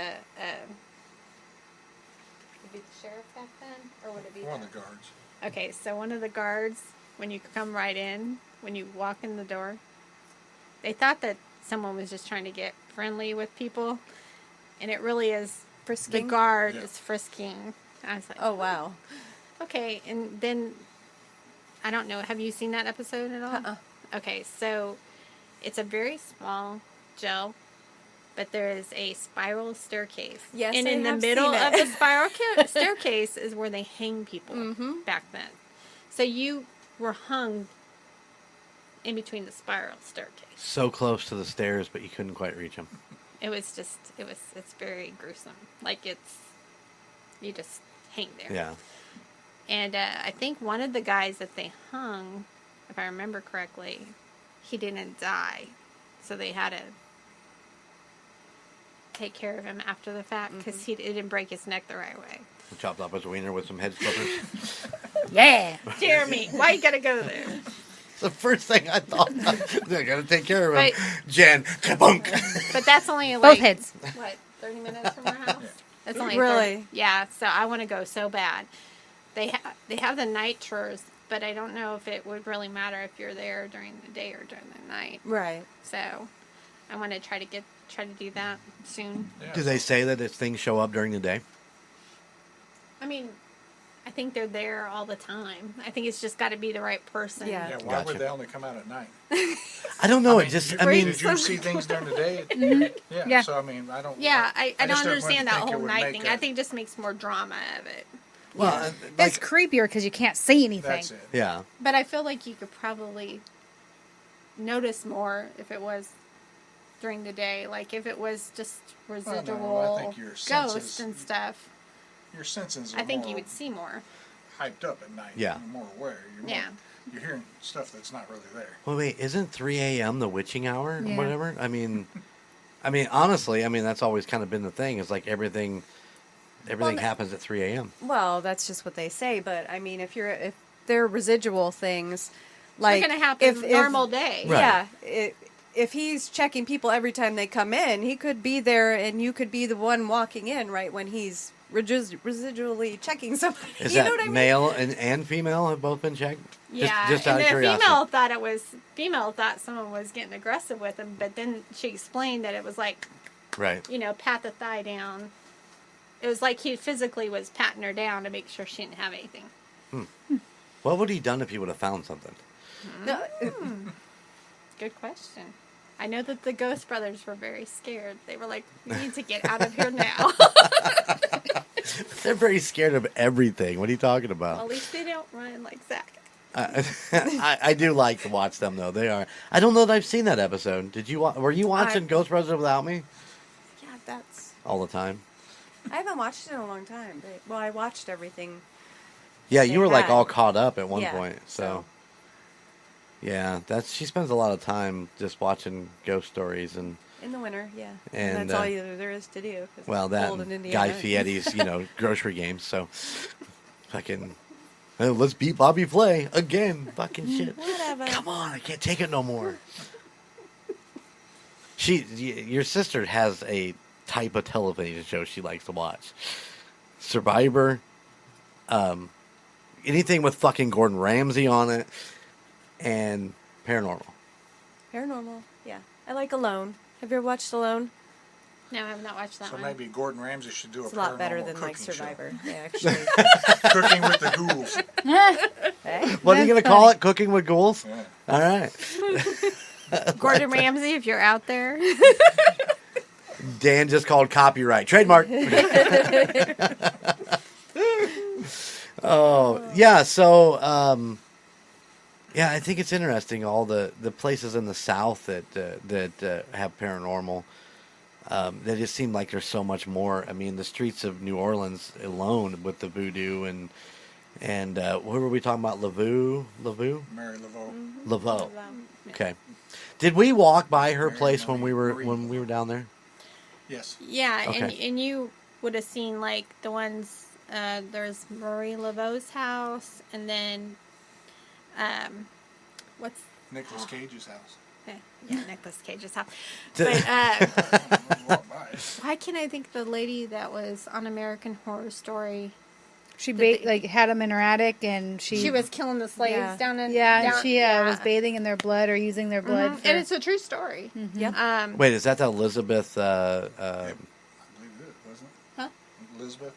it be the sheriff back then? Or would it be One of the guards. Okay, so one of the guards, when you come right in, when you walk in the door, they thought that someone was just trying to get friendly with people. And it really is Frisking? guard Yeah. is frisking. I was like, Oh, wow. okay. And then, I don't know, have you seen that episode at all? Uh-uh. Okay, so it's a very small jail, but there is a spiral staircase. Yes, and I in the have middle seen of it. the spiral staircase is where they hang people Mhm. back then. So you were hung in between the spiral staircase. So close to the stairs, but you couldn't quite reach them. It was just, it's very gruesome. Like you just hang there. Yeah. And I think one of the guys that they hung, if I remember correctly, he didn't die. So they had to take care of him after the fact because it didn't break his neck the right way. Chopped up his wiener with some head splitters. Yeah. Jeremy, why you gotta go there? The first thing I thought. They're going to take care of him. But- Jen, kabunk. But that's only like... Both heads. What, 30 minutes from our house? That's only Really? 30, yeah, so I want to go so bad. They have the night tours, but I don't know if it would really matter if you're there during the day or during the night. Right. So I want to try to do that soon. Yeah, Do they say that if things show up during the day? I mean, I think they're there all the time. I think it's just got to be the right person. Yeah. Yeah, why Gotcha. would they only come out at night? I don't know. I It just, you- I mean, did you see things during the day? Yeah. Yeah. So I mean, I don't. Yeah, I don't just understand that think it whole would night make thing. I think it just makes more drama of it. well, It's creepier because you can't see anything. That's it. yeah. But I feel like you could probably notice more if it was during the day. Like if it was just residual I think your ghosts senses- and stuff. Your senses are I think more you would see more. hyped up at night. Yeah. You're more aware. You're more, Yeah. You're hearing stuff that's not really there. Well, wait, isn't 3 a.m. the witching hour or Yeah. whatever? I mean, honestly, that's always kind of been the thing. Is like everything happens at 3 a.m. Well, that's just what they say, but I mean, if they're residual things, like They're going to happen normal day. Right. Yeah, if he's checking people every time they come in, he could be there, and you could be the one walking in right when he's residually checking somebody. Is you that know what I mean? male and female have both been checked? Yeah, just out and of the curiosity. female thought someone was getting aggressive with him, but then she explained that it was like, Right. pat the thigh down. It was like he physically was patting her down to make sure she didn't have anything. What would he done if he would have found something? No, Good question. I know that the Ghost Brothers were very scared. They were like, we need to get out of here now. They're very scared of everything. What are you talking Well, about? at least they don't run like Zach. I do like to watch them though. They are. I don't know that I've seen that episode. Did you? Were you watching Ghost Brothers without me yeah, that's. all the time? I haven't watched it in a long time. But, I watched everything. Yeah, They you were like had. all caught up at one Yeah, point. So. so. Yeah, she spends a lot of time just watching ghost stories and In the winter, yeah. And, that's all there is to do. 'cause well it's that cold in and Indiana. Guy Fieri's grocery games. So fucking let's beat Bobby Flay again. Fucking shit. Whatever. Come on, I can't take it no more. Your sister has a type of television show she likes to watch. Survivor, anything with fucking Gordon Ramsay on it, and Paranormal. Paranormal, yeah. I like Alone. Have you ever watched Alone? No, I have not watched that So one. maybe Gordon Ramsay should do It's a a lot paranormal better than like cooking show. Survivor. Yeah, actually. Cooking with the ghouls. Hey? What are you going to call it? Cooking with Ghouls? Yeah. All right. Gordon Ramsay, if you're out there. Dan just called copyright. Trademark. Oh, yeah. So, yeah, I think it's interesting. All the places in the South that have paranormal. They just seem like there's so much more. I mean, the streets of New Orleans alone with the voodoo and what were we talking about? Laveau? Mary Laveau. Laveau. Okay. Did we walk by her Mary place Marie when we were down there? Yes. Yeah, Okay. and you would have seen like the ones. There's Marie Laveau's house, and then what's Nicolas Cage's house. yeah Nicolas Cage's house. D- But Walk by. why can't I think the lady that was on American Horror Story? She they- had them in her attic, and She was killing the slaves Yeah. down in and she down, was bathing in their blood or using their blood. and it's a true story. Yep. Wait, is that the Elizabeth? I believe it, wasn't it? Elizabeth.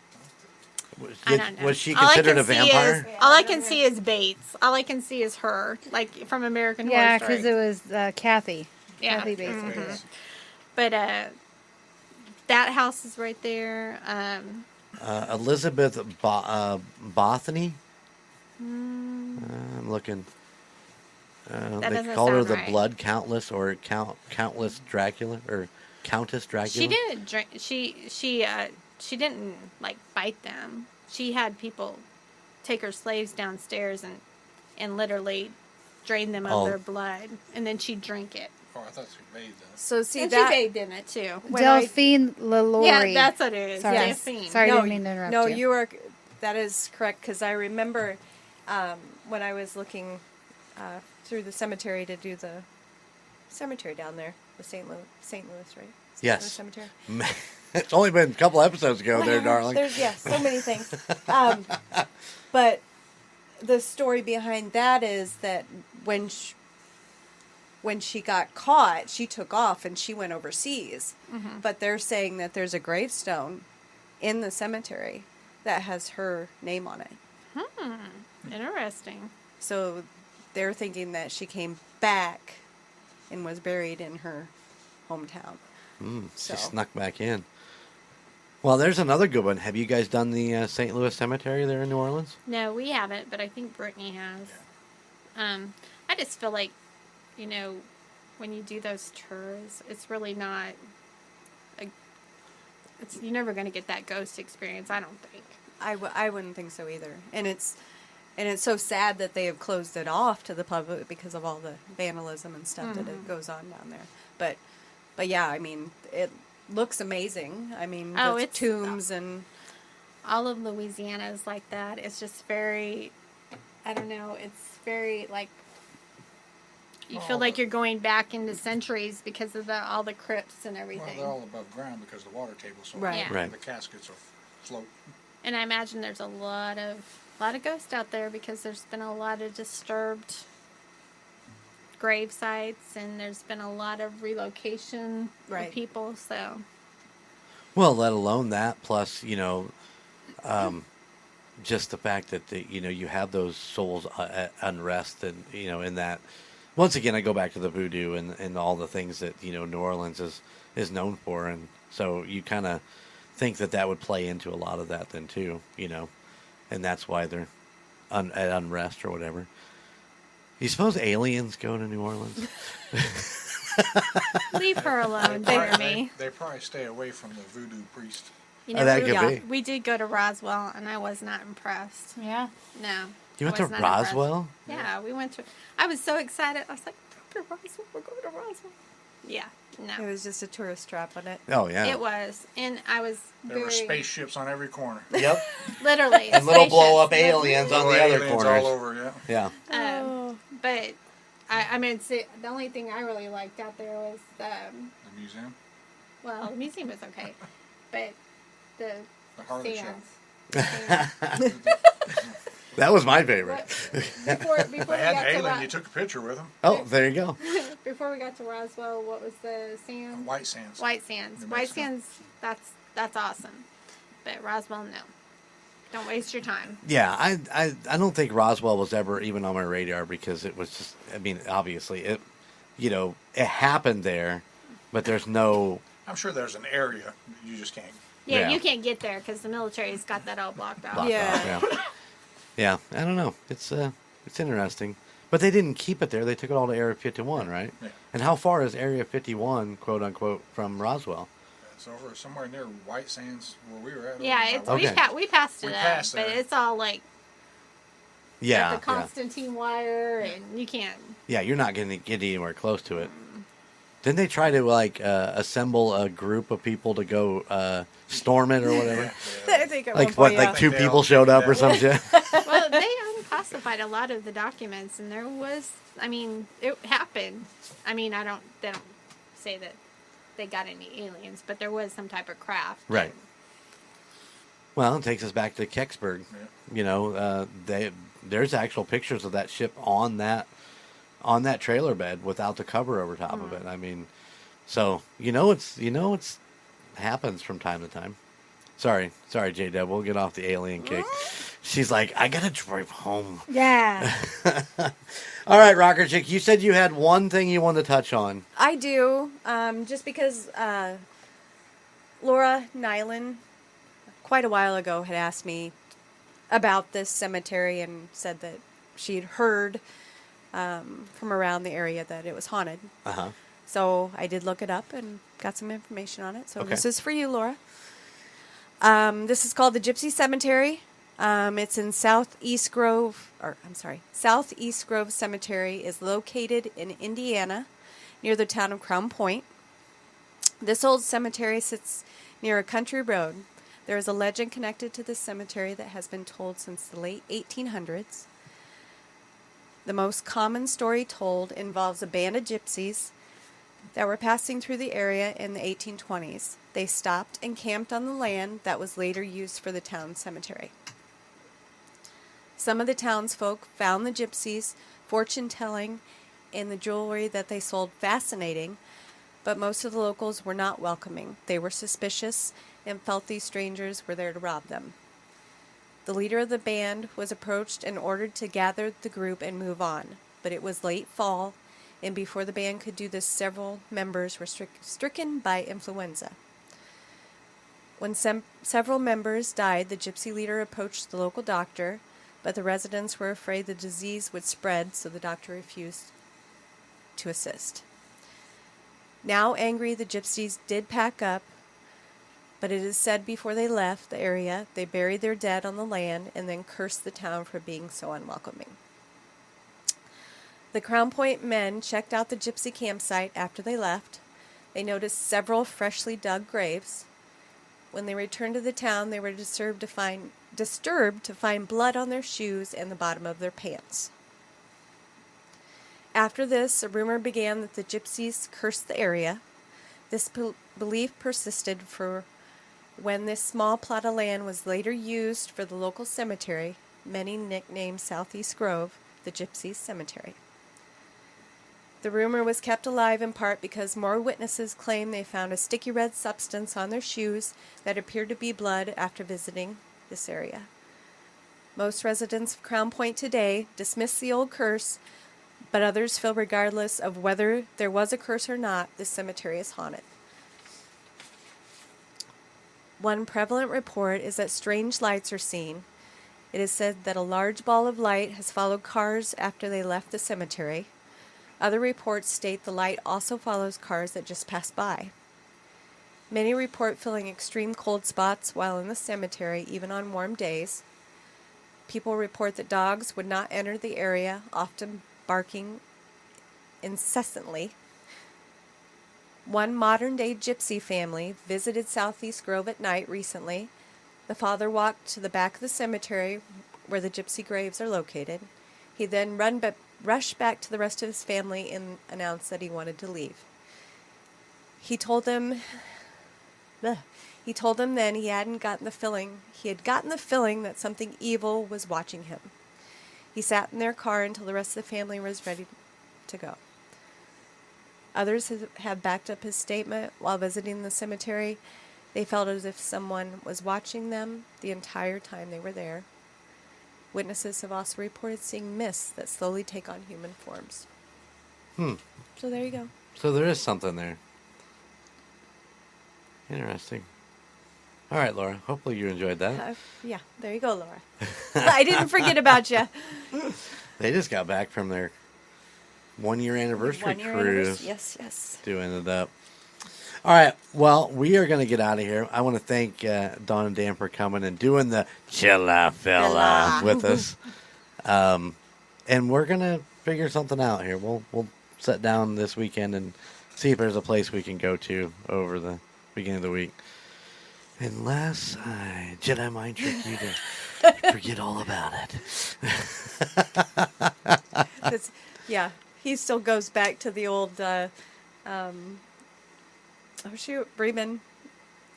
I don't know. Was she All I considered can a see vampire? all I can see is Bates. All I can see is her, like from American Yeah, Horror Story. because it was Kathy. Yeah. Kathy Bates. Mhm. did it. But that house is right there. Elizabeth Bothany. I'm looking. That They doesn't called her sound the right. Blood Countless or Countless Dracula or Countess Dracula. She didn't drink. She didn't like bite them. She had people take her slaves downstairs and literally drain them Oh. of their blood, and then she'd drink it. Oh, I thought she bathed in it. So see And that. she bathed in it too. Delphine Lalaurie. Yeah, that's what it is. Sorry. Delphine. Sorry, no, didn't mean to interrupt no, you. are. That is correct because I remember when I was looking through the cemetery to do the cemetery down there, the St. Louis, right? St. Yes. Louis Cemetery. It's only been a couple episodes ago, there, darling. There's so many things. But the story behind that is that when she got caught, she took off and she went overseas. Mm-hmm. But they're saying that there's a gravestone in the cemetery that has her name on it. Interesting. So they're thinking that she came back and was buried in her hometown. She snuck back in. Well, there's another good one. Have you guys done the St. Louis Cemetery there in New Orleans? No, we haven't, but I think Brittany has. I just feel like, when you do those tours, it's really not. You're never going to get that ghost experience, I don't think. I wouldn't think so either. And it's so sad that they have closed it off to the public because of all the vandalism and stuff that it goes on down there. But yeah, I mean, it looks amazing. I mean, Oh, with it's- tombs and All of Louisiana is like that. It's just very, I don't know, it's very like, you feel like you're going back into centuries because of all the crypts and Well, everything. they're all above ground because the water table's so Right. high. Right. The caskets are float. And I imagine there's a lot of ghosts out there because there's been a lot of disturbed grave sites and there's been a lot of relocation Right. of people. So Well, let alone that, plus, just the fact that, you have those souls at unrest and, in that. Once again, I go back to the voodoo and all the things that, New Orleans is known for. And so you kind of think that would play into a lot of that then too, and that's why they're at unrest or whatever. You suppose aliens go to New Orleans? leave her alone, Jeremy. They probably stay away from the voodoo priest. That could be. We did go to Roswell and I was not impressed. Yeah. No. You went I to was not impressed. Roswell? Yeah, we went to. I was so excited. I was like, "We're going to Roswell. We're going to Roswell." Yeah, it no, was just a tourist trap on it. Oh, yeah. it was, and I was There were very spaceships on every corner. Yep. literally And little spaceships. blow-up aliens on the Little other aliens corners. all over, yeah. Yeah. But I mean, see, the only thing I really liked out there was The museum, the museum was okay, but the the Harley stands. That was my favorite. Before we They had got the to alien. You took a picture with them. Oh, there you go. before we got to Roswell, what was the sand? White Sands. White Sands. New White Mexico. Sands. That's awesome. But Roswell, no. Don't waste your time. Yeah, I don't think Roswell was ever even on my radar because it was just, I mean, obviously it happened there, but there's no. I'm sure there's an area you just can't. Yeah, Yeah. you can't get there because the military's got that all blocked off. blocked Yeah. off, yeah. I don't know. It's interesting, but they didn't keep it there. They took it all to Area 51, right? Yeah. And how far is Area 51, quote unquote, from Roswell? It's over somewhere near White Sands where we were at. Yeah, it's, Okay. we passed it We up, passed but there. it's all like Yeah, got the Constantine wire, and you can't. yeah. You're not going to get anywhere close to it. Didn't they try to assemble a group of people to go storm it or whatever? I think at Like one what? point, Like yeah. two They people all showed up or did some that. shit. Well, they unclassified a lot of the documents, and there was. I mean, it happened. I mean, they don't say that they got any aliens, but there was some type of craft. Right. Well, it takes us back to Kecksburg. Yeah. There's actual pictures of that ship on that trailer bed without the cover over top of it. I mean, so it's happens from time to time. Sorry, J-Dub. We'll get off the alien kick. She's like, I gotta drive home. Yeah. All right, Rocker Chick, you said you had one thing you wanted to touch on. I do, just because Laura Nyland, quite a while ago, had asked me about this cemetery and said that she had heard from around the area that it was haunted. Uh-huh. So I did look it up and got some information on it. So Okay. this is for you, Laura. This is called the Gypsy Cemetery. It's in Southeast Grove Cemetery is located in Indiana, near the town of Crown Point. This old cemetery sits near a country road. There is a legend connected to this cemetery that has been told since the late 1800s. The most common story told involves a band of gypsies that were passing through the area in the 1820s. They stopped and camped on the land that was later used for the town cemetery. Some of the townsfolk found the gypsies' fortune-telling and the jewelry that they sold fascinating, but most of the locals were not welcoming. They were suspicious and felt these strangers were there to rob them. The leader of the band was approached and ordered to gather the group and move on, but it was late fall, and before the band could do this, several members were stricken by influenza. When several members died, the gypsy leader approached the local doctor, but the residents were afraid the disease would spread, so the doctor refused to assist. Now angry, the gypsies did pack up, but it is said before they left the area, they buried their dead on the land and then cursed the town for being so unwelcoming. The Crown Point men checked out the gypsy campsite after they left. They noticed several freshly dug graves. When they returned to the town, they were disturbed to find blood on their shoes and the bottom of their pants. After this, a rumor began that the gypsies cursed the area. This belief persisted for when this small plot of land was later used for the local cemetery. Many nicknamed Southeast Grove the Gypsies Cemetery. The rumor was kept alive in part because more witnesses claimed they found a sticky red substance on their shoes that appeared to be blood after visiting this area. Most residents of Crown Point today dismiss the old curse, but others feel regardless of whether there was a curse or not, this cemetery is haunted. One prevalent report is that strange lights are seen. It is said that a large ball of light has followed cars after they left the cemetery. Other reports state the light also follows cars that just pass by. Many report feeling extreme cold spots while in the cemetery, even on warm days. People report that dogs would not enter the area, often barking incessantly. One modern-day gypsy family visited Southeast Grove at night recently. The father walked to the back of the cemetery where the gypsy graves are located. He then rushed back to the rest of his family and announced that he wanted to leave. He told them then he had gotten the feeling that something evil was watching him. He sat in their car until the rest of the family was ready to go. Others have backed up his statement while visiting the cemetery. They felt as if someone was watching them the entire time they were there. Witnesses have also reported seeing mists that slowly take on human forms. So there you go. So there is something there. Interesting. All right, Laura. Hopefully you enjoyed that. Yeah, there you go, Laura. I didn't forget about you. They just got back from their 1-year anniversary cruise. Yes. Doing it up. All right. Well, we are going to get out of here. I want to thank Dawn and Dan for coming and doing the Chilla Fella with us. And we're going to figure something out here. We'll sit down this weekend and see if there's a place we can go to over the beginning of the week. Unless I Jedi mind trick you to forget all about it. Yeah, he still goes back to the old, Bremen,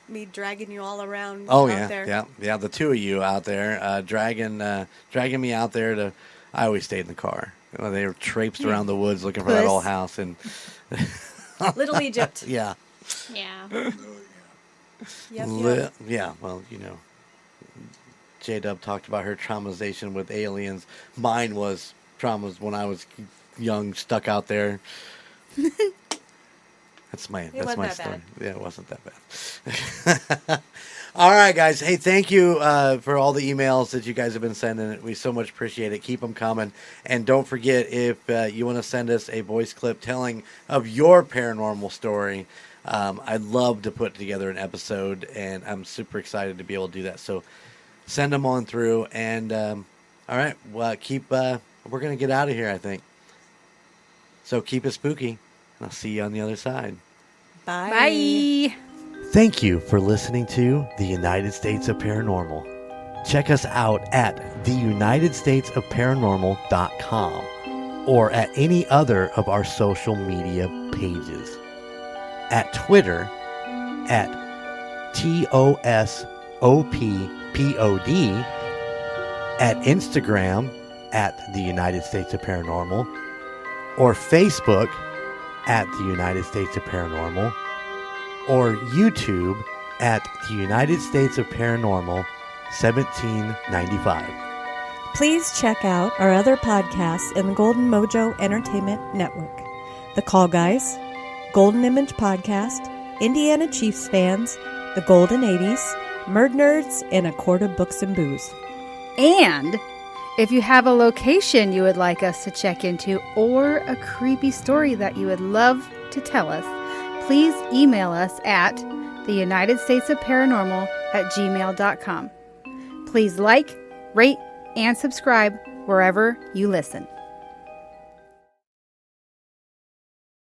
me dragging you all around out there. Yeah, the two of you out there, dragging me out there to, I always stayed in the car. They were traipsed around the woods looking for that old house. And Little Egypt. Yeah. Yeah. Oh, yeah. Yep. Yeah, well, J-Dub talked about her traumatization with aliens. Mine was traumas when I was young, stuck out there. That's my wasn't that story. bad. Yeah, it wasn't that bad. All right, guys. Hey, thank you for all the emails that you guys have been sending. We so much appreciate it. Keep them coming. And don't forget, if you want to send us a voice clip telling of your paranormal story, I'd love to put together an episode, and I'm super excited to be able to do that. So send them on through. And all right, well, we're going to get out of here, I think. So keep it spooky, and I'll see you on the other side. Bye. Bye. Thank you for listening to The United States of Paranormal. Check us out at theunitedstatesofparanormal.com or at any other of our social media pages. At Twitter at TOSOPPOD, at Instagram at The United States of Paranormal, or Facebook at The United States of Paranormal, or YouTube at The United States of Paranormal 1795. Please check out our other podcasts in the Golden Mojo Entertainment Network. The Call Guys, Golden Image Podcast, Indiana Chiefs Fans, The Golden 80s, Murd Nerds, and A Quart of Books and Booze. And if you have a location you would like us to check into or a creepy story that you would love to tell us, please email us at theunitedstatesofparanormal@gmail.com. Please like, rate, and subscribe wherever you listen.